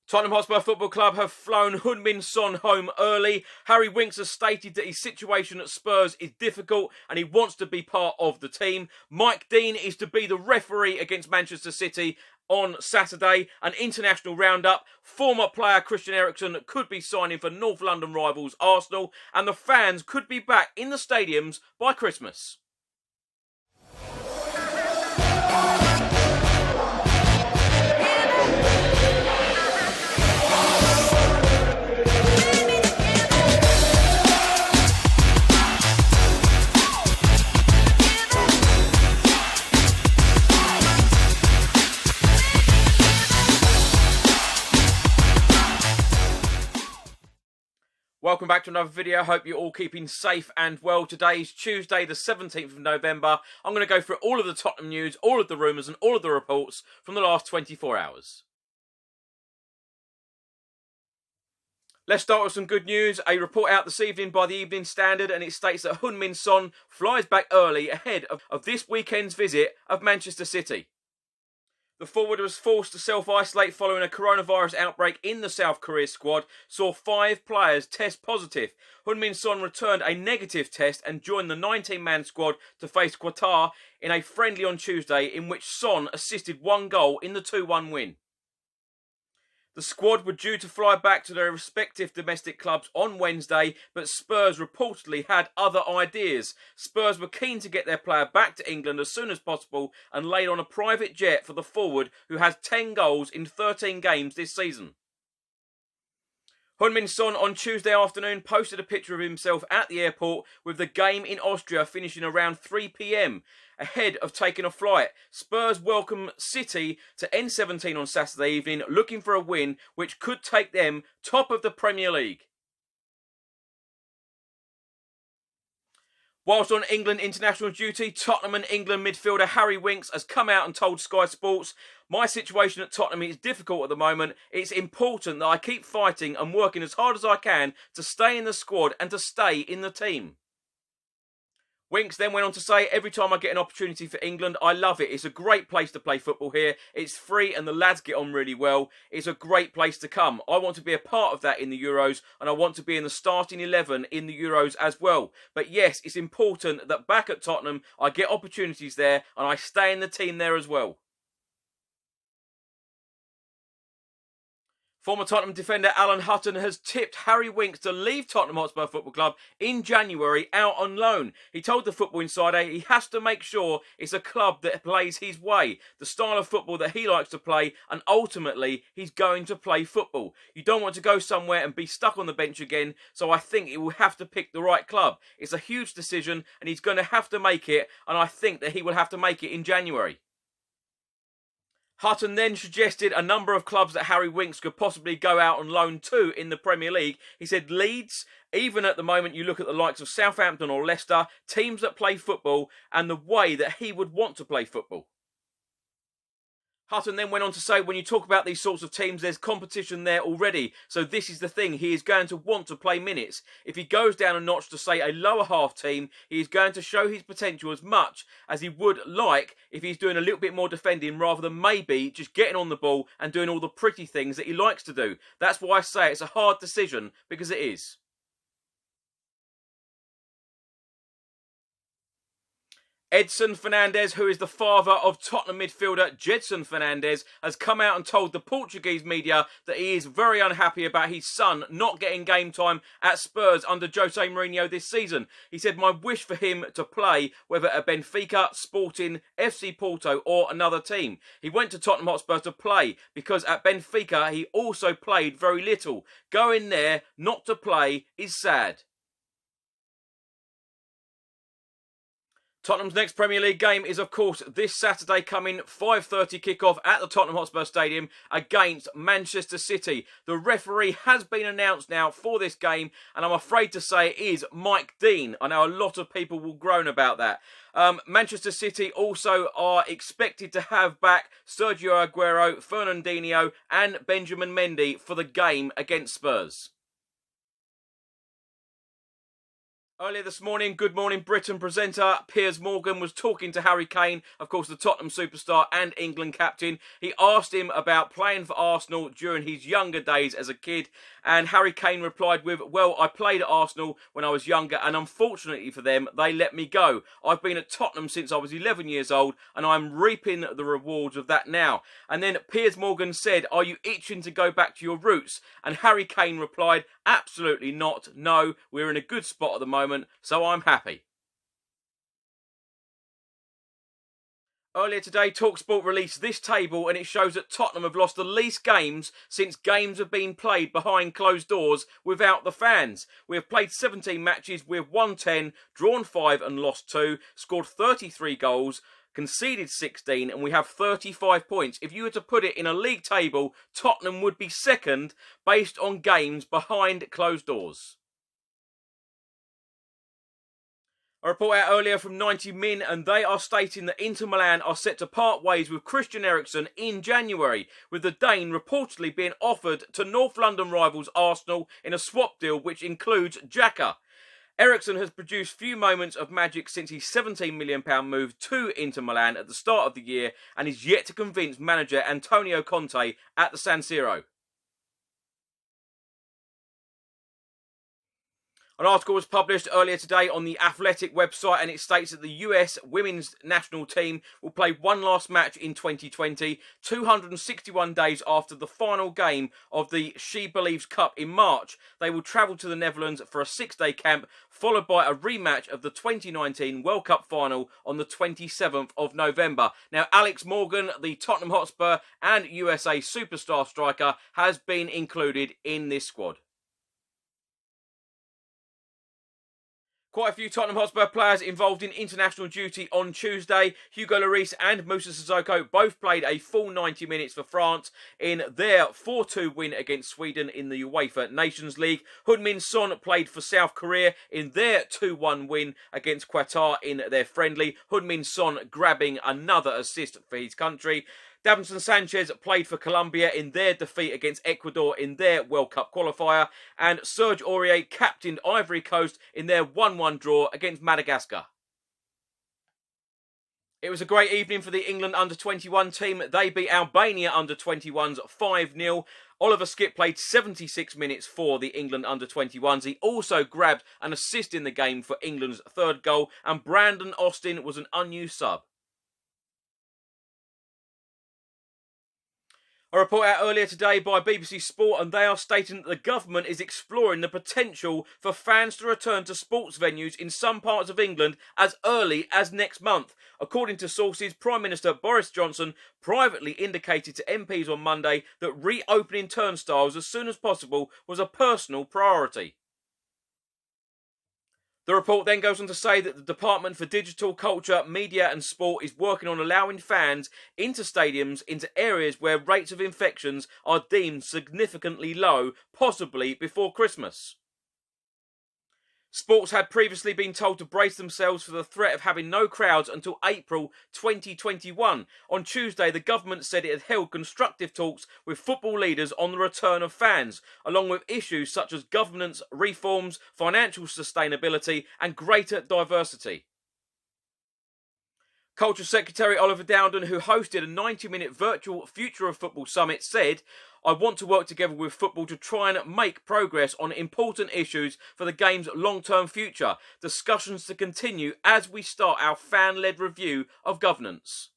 Tottenham Hotspur Football Club have flown Heung-min Son home early. Harry Winks has stated that his situation at Spurs is difficult and he wants to be part of the team. Mike Dean is to be the referee against Manchester City on Saturday. An international roundup. Former player Christian Eriksen could be signing for North London rivals Arsenal, and the fans could be back in the stadiums by Christmas. Welcome back to another video. Hope you're all keeping safe and well. Today's Tuesday, the 17th of November. I'm going to go through all of the Tottenham news, all of the rumours and all of the reports from the last 24 hours. Let's start with some good news. A report out this evening by the Evening Standard, and it states that Heung-min Son flies back early ahead of this weekend's visit of Manchester City. The forward was forced to self-isolate following a coronavirus outbreak in the South Korea squad, saw 5 players test positive. Heung-min Son returned a negative test and joined the 19-man squad to face Qatar in a friendly on Tuesday, in which Son assisted 1 goal in the 2-1 win. The squad were due to fly back to their respective domestic clubs on Wednesday, but Spurs reportedly had other ideas. Spurs were keen to get their player back to England as soon as possible and laid on a private jet for the forward, who has 10 goals in 13 games this season. Heung-min Son on Tuesday afternoon posted a picture of himself at the airport, with the game in Austria finishing around 3 p.m. ahead of taking a flight. Spurs welcome City to N17 on Saturday evening, looking for a win which could take them top of the Premier League. Whilst on England international duty, Tottenham and England midfielder Harry Winks has come out and told Sky Sports, "My situation at Tottenham is difficult at the moment. It's important that I keep fighting and working as hard as I can to stay in the squad and to stay in the team." Winks then went on to say, "Every time I get an opportunity for England, I love it. It's a great place to play football here. It's free and the lads get on really well. It's a great place to come. I want to be a part of that in the Euros, and I want to be in the starting 11 in the Euros as well. But yes, it's important that back at Tottenham, I get opportunities there and I stay in the team there as well." Former Tottenham defender Alan Hutton has tipped Harry Winks to leave Tottenham Hotspur Football Club in January out on loan. He told the Football Insider he has to make sure it's a club that plays his way, the style of football that he likes to play, and ultimately he's going to play football. You don't want to go somewhere and be stuck on the bench again, so I think he will have to pick the right club. It's a huge decision and he's going to have to make it, and I think that he will have to make it in January. Hutton then suggested a number of clubs that Harry Winks could possibly go out on loan to in the Premier League. He said Leeds, even at the moment you look at the likes of Southampton or Leicester, teams that play football and the way that he would want to play football. Hutton then went on to say, when you talk about these sorts of teams, there's competition there already. So this is the thing, he is going to want to play minutes. If he goes down a notch to, say, a lower half team, he is going to show his potential as much as he would like if he's doing a little bit more defending rather than maybe just getting on the ball and doing all the pretty things that he likes to do. That's why I say it's a hard decision, because it is. Edson Fernandez, who is the father of Tottenham midfielder Edson Fernandez, has come out and told the Portuguese media that he is very unhappy about his son not getting game time at Spurs under Jose Mourinho this season. He said, "My wish for him to play, whether at Benfica, Sporting, FC Porto or another team. He went to Tottenham Hotspur to play because at Benfica he also played very little. Going there not to play is sad." Tottenham's next Premier League game is, of course, this Saturday coming, 5:30 kickoff at the Tottenham Hotspur Stadium against Manchester City. The referee has been announced now for this game, and I'm afraid to say it is Mike Dean. I know a lot of people will groan about that. Manchester City also are expected to have back Sergio Aguero, Fernandinho and Benjamin Mendy for the game against Spurs. Earlier this morning, Good Morning Britain presenter Piers Morgan was talking to Harry Kane, of course the Tottenham superstar and England captain. He asked him about playing for Arsenal during his younger days as a kid, and Harry Kane replied with, "Well, I played at Arsenal when I was younger, and unfortunately for them, they let me go. I've been at Tottenham since I was 11 years old, and I'm reaping the rewards of that now." And then Piers Morgan said, "Are you itching to go back to your roots?" And Harry Kane replied, "Absolutely not. No, we're in a good spot at the moment, so I'm happy." Earlier today, TalkSport released this table and it shows that Tottenham have lost the least games since games have been played behind closed doors without the fans. We have played 17 matches, we've won 10, drawn 5 and lost 2, scored 33 goals, conceded 16 and we have 35 points. If you were to put it in a league table, Tottenham would be second based on games behind closed doors. A report out earlier from 90 Min and they are stating that Inter Milan are set to part ways with Christian Eriksen in January, with the Dane reportedly being offered to North London rivals Arsenal in a swap deal which includes Xhaka. Eriksen has produced few moments of magic since his £17 million move to Inter Milan at the start of the year and is yet to convince manager Antonio Conte at the San Siro. An article was published earlier today on the Athletic website and it states that the US women's national team will play one last match in 2020, 261 days after the final game of the She Believes Cup in March. They will travel to the Netherlands for a 6-day camp, followed by a rematch of the 2019 World Cup final on the 27th of November. Now, Alex Morgan, the Tottenham Hotspur and USA superstar striker, has been included in this squad. Quite a few Tottenham Hotspur players involved in international duty on Tuesday. Hugo Lloris and Moussa Sissoko both played a full 90 minutes for France in their 4-2 win against Sweden in the UEFA Nations League. Heung-min Son played for South Korea in their 2-1 win against Qatar in their friendly. Heung-min Son grabbing another assist for his country. Davinson Sanchez played for Colombia in their defeat against Ecuador in their World Cup qualifier, and Serge Aurier captained Ivory Coast in their 1-1 draw against Madagascar. It was a great evening for the England under-21 team. They beat Albania under-21s 5-0. Oliver Skipp played 76 minutes for the England under-21s. He also grabbed an assist in the game for England's third goal, and Brandon Austin was an unused sub. A report out earlier today by BBC Sport and they are stating that the government is exploring the potential for fans to return to sports venues in some parts of England as early as next month. According to sources, Prime Minister Boris Johnson privately indicated to MPs on Monday that reopening turnstiles as soon as possible was a personal priority. The report then goes on to say that the Department for Digital, Culture, Media and Sport is working on allowing fans into stadiums into areas where rates of infections are deemed significantly low, possibly before Christmas. Sports had previously been told to brace themselves for the threat of having no crowds until April 2021. On Tuesday, the government said it had held constructive talks with football leaders on the return of fans, along with issues such as governance reforms, financial sustainability and greater diversity. Culture Secretary Oliver Dowden, who hosted a 90-minute virtual Future of Football Summit, said, "I want to work together with football to try and make progress on important issues for the game's long-term future. Discussions to continue as we start our fan-led review of governance."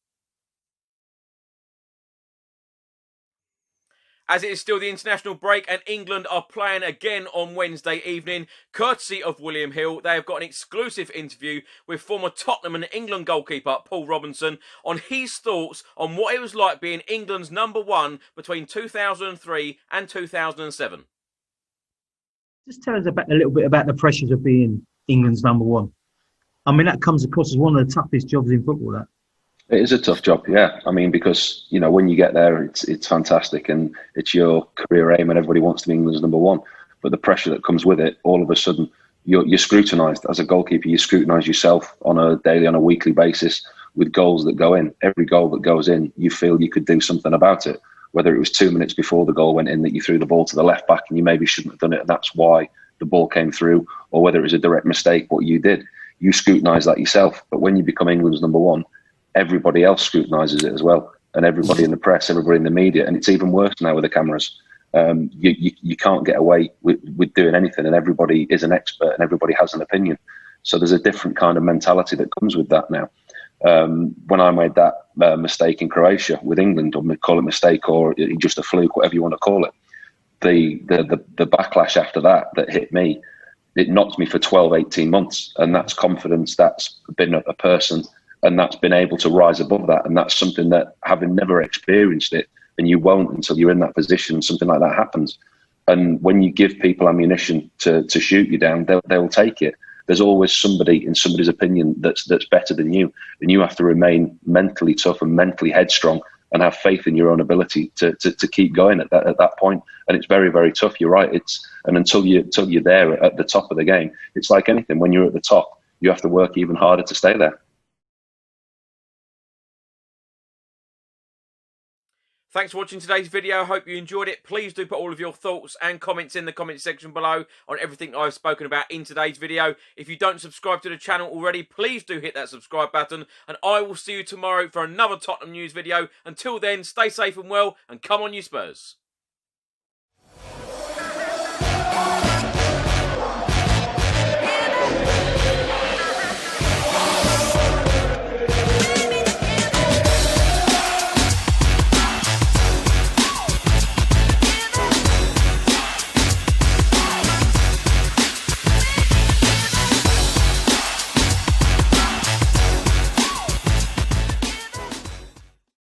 As it is still the international break and England are playing again on Wednesday evening, courtesy of William Hill, they have got an exclusive interview with former Tottenham and England goalkeeper Paul Robinson on his thoughts on what it was like being England's number one between 2003 and 2007. Just tell us a little bit about the pressures of being England's number one. I mean, that comes across as one of the toughest jobs in football, that. It is a tough job, yeah. I mean, because, you know, when you get there, it's fantastic and it's your career aim and everybody wants to be England's number one. But the pressure that comes with it, all of a sudden, you're scrutinised. As a goalkeeper, you scrutinise yourself on a daily, on a weekly basis with goals that go in. Every goal that goes in, you feel you could do something about it. Whether it was 2 minutes before the goal went in that you threw the ball to the left back and you maybe shouldn't have done it, and that's why the ball came through or whether it was a direct mistake, what you did. You scrutinise that yourself. But when you become England's number one, everybody else scrutinises it as well. And everybody in the press, everybody in the media. And it's even worse now with the cameras. You can't get away with doing anything, and everybody is an expert and everybody has an opinion. So there's a different kind of mentality that comes with that now. When I made that mistake in Croatia with England, or call it mistake or just a fluke, whatever you want to call it, the backlash after that hit me, it knocked me for 12, 18 months. And that's confidence, that's been a person, and that's been able to rise above that. And that's something that, having never experienced it, and you won't until you're in that position, something like that happens. And when you give people ammunition to shoot you down, they'll take it. There's always somebody, in somebody's opinion, that's better than you. And you have to remain mentally tough and mentally headstrong and have faith in your own ability to keep going at that point. And it's very, very tough. You're right. And until you're there at the top of the game, it's like anything. When you're at the top, you have to work even harder to stay there. Thanks for watching today's video. I hope you enjoyed it. Please do put all of your thoughts and comments in the comment section below on everything I've spoken about in today's video. If you don't subscribe to the channel already, please do hit that subscribe button. And I will see you tomorrow for another Tottenham news video. Until then, stay safe and well, and come on you Spurs.